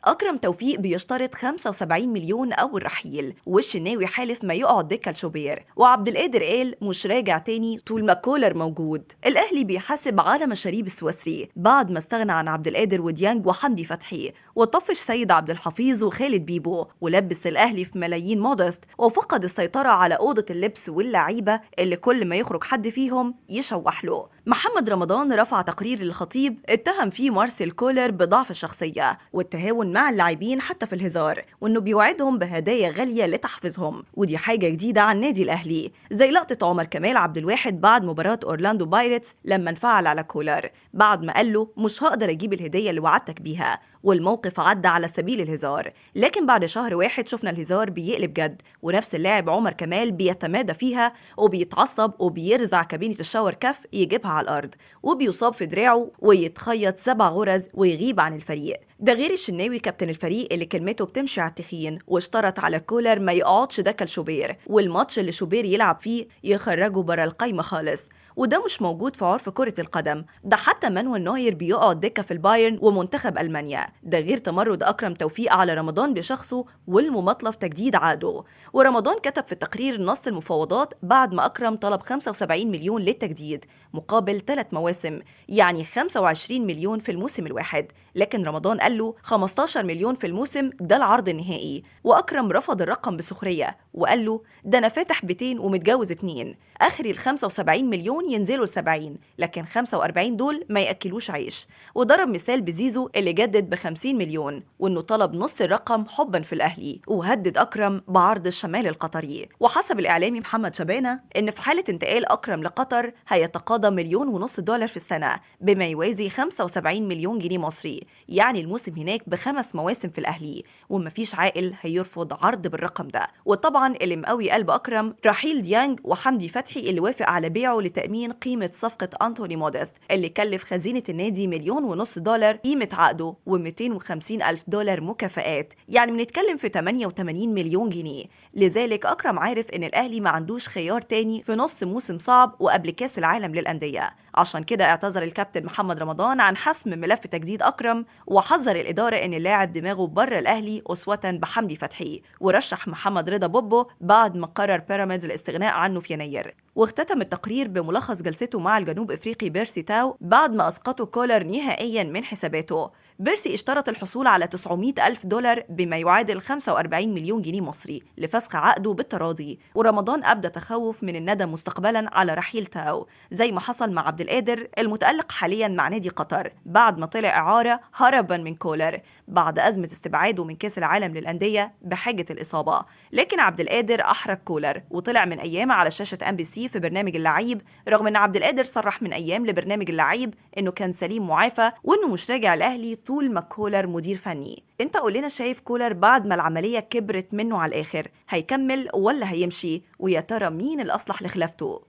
أكرم توفيق بيشترط 75 مليون أو الرحيل، والشناوي حالف ما يقعد دكة لشوبير، وعبد القادر قال مش راجع تاني طول ما كولر موجود. الأهلي بيحاسب على مشاريب السويسري بعد ما استغنى عن عبد القادر وديانج وحمدي فتحي، وطفش سيد عبد الحفيظ وخالد بيبو، ولبس الأهلي في ملايين مودست، وفقد السيطرة على أوضة اللبس واللعيبة اللي كل ما يخرج حد فيهم يشوح له. محمد رمضان رفع تقرير للخطيب اتهم فيه مارسيل كولر بضعف الشخصية والتهاون مع اللاعبين حتى في الهزار، وانه بيوعدهم بهدايا غالية لتحفيزهم، ودي حاجة جديدة عن النادي الأهلي، زي لقطة عمر كمال عبد الواحد بعد مباراة أورلاندو بايرتس لما انفعل على كولر بعد ما قال له مش هقدر أجيب الهدية اللي وعدتك بيها، والموقف عدى على سبيل الهزار. لكن بعد شهر واحد شفنا الهزار بيقلب جد، ونفس اللاعب عمر كمال بيتمادى فيها وبيتعصب وبيرزع كابينة الشاور كف يجيبها على الأرض، وبيصاب في دراعه ويتخيط 7 غرز ويغيب عن الفريق. ده غير الشناوي كابتن الفريق اللي كلمته بتمشي على التخين، واشترط على كولر ما يقعدش دكة لشوبير، والماتش اللي شوبير يلعب فيه يخرجه بره القايمة خالص، وده مش موجود في عرف كرة القدم. ده حتى مانويل نوير بيقعد دكة في البايرن ومنتخب ألمانيا. ده غير تمرد أكرم توفيق على رمضان بشخصه والمماطلة في تجديد عقده. ورمضان كتب في التقرير نص المفاوضات بعد ما أكرم طلب 75 مليون للتجديد مقابل 3 مواسم، يعني 25 مليون في الموسم الواحد، لكن رمضان قال له 15 مليون في الموسم ده العرض النهائي، وأكرم رفض الرقم بسخرية وقال له ده أنا فاتح بيتين ومتجوز 2، آخري ال 75 مليون ينزلوا ل70، لكن 45 دول ما يأكلوش عيش. وضرب مثال بزيزو اللي جدد ب 50 مليون، وإنه طلب نص الرقم حبا في الأهلي، وهدد أكرم بعرض الشمال القطري. وحسب الإعلامي محمد شبانة إن في حالة انتقال أكرم لقطر هيتقاضى 1.5 مليون دولار في السنة، بما يوازي 75 مليون جنيه مصري، يعني الموسم هناك ب5 مواسم في الأهلي، ومفيش عاقل هيرفض عرض بالرقم ده. وطبعا اللي مقوي قلب أكرم رحيل ديانج وحمدي فتحي اللي وافق على بيعه لتأمين قيمة صفقة أنتوني مودست اللي كلف خزينة النادي 1.5 مليون دولار قيمة عقده و250 ألف دولار مكافآت، يعني بنتكلم في 88 مليون جنيه. لذلك أكرم عارف إن الأهلي ما عندوش خيار تاني في نص موسم صعب وقبل كأس العالم للأندية، عشان كده اعتذر الكابتن محمد رمضان عن حسم ملف تجديد أكرم، وحذر الإدارة إن اللاعب دماغه بره الأهلي أسوة بحمدي فتحي، ورشح محمد رضا بوبو بعد ما قرر بيراميدز الاستغناء عنه في يناير. واختتم التقرير بملخص جلسته مع الجنوب افريقي بيرسي تاو بعد ما اسقطه كولر نهائيا من حساباته. بيرسي اشترط الحصول على 900 ألف دولار بما يعادل 45 مليون جنيه مصري لفسخ عقده بالتراضي، ورمضان أبدى تخوف من الندم مستقبلا على رحيل تاو زي ما حصل مع عبد القادر المتألق حاليا مع نادي قطر بعد ما طلع إعارة هربا من كولر بعد أزمة استبعاده من كأس العالم للأندية بحاجة الإصابة. لكن عبد القادر أحرج كولر وطلع من أيام على شاشة MBC في برنامج اللعيب، رغم ان عبد القادر صرح من ايام لبرنامج اللعيب انه كان سليم معافى وانه مش راجع الاهلي طول ما كولر مدير فني. انت قول لنا شايف كولر بعد ما العمليه كبرت منه على الاخر هيكمل ولا هيمشي؟ ويا ترى مين الاصلح لخلافته؟